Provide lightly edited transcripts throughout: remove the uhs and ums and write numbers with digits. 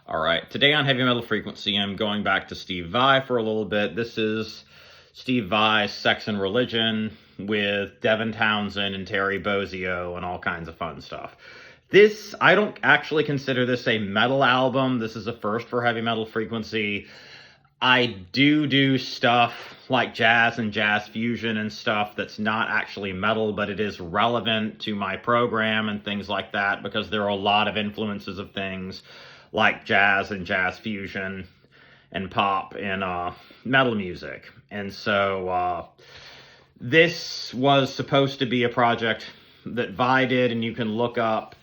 All right, today on Heavy Metal Frequency, I'm going back to Steve Vai for a little bit. This is Steve Vai's Sex and Religion with Devin Townsend and Terry Bozzio and all kinds of fun stuff. This, I don't actually consider this a metal album. This is a first for Heavy Metal Frequency. I do stuff like jazz and jazz fusion and stuff that's not actually metal, but it is relevant to my program and things like that because there are a lot of influences of things like jazz and jazz fusion and pop in metal music. And so this was supposed to be a project that Vai did, and you can look up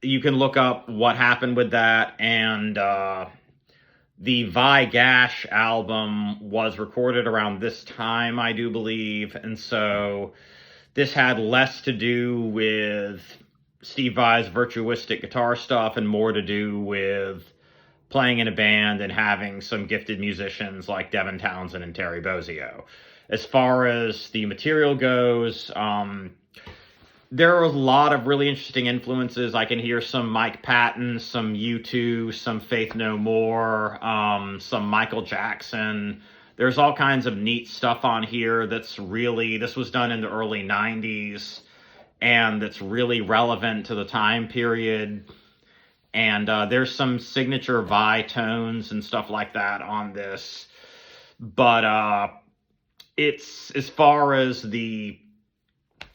what happened with that. And the Vai Gash album was recorded around this time, I do believe, and so this had less to do with Steve Vai's virtuistic guitar stuff and more to do with playing in a band and having some gifted musicians like Devin Townsend and Terry Bozzio. As far as the material goes, there are a lot of really interesting influences. I can hear some Mike Patton, some U2, some Faith No More, some Michael Jackson. There's all kinds of neat stuff on here this was done in the early 90s, and that's really relevant to the time period. And there's some signature Vai tones and stuff like that on this. But it's, as far as the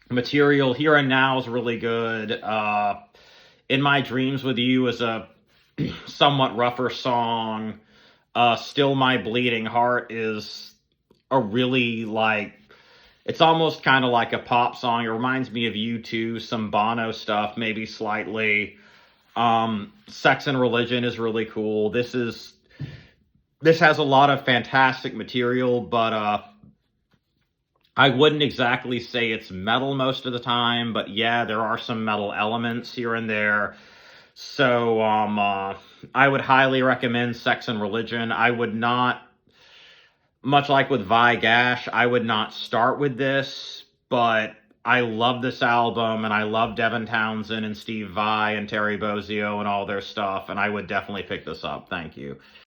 material, Here and Now is really good. In My Dreams with You is a somewhat rougher song. Still My Bleeding Heart is a really, it's almost kind of like a pop song. It reminds me of U2, some Bono stuff, maybe slightly. Sex and Religion is really cool. This has a lot of fantastic material, but I wouldn't exactly say it's metal most of the time, but yeah, there are some metal elements here and there. So I would highly recommend Sex and Religion. I would not, much like with Vai Gash, I would not start with this, but I love this album, and I love Devin Townsend and Steve Vai and Terry Bozzio and all their stuff, and I would definitely pick this up. Thank you.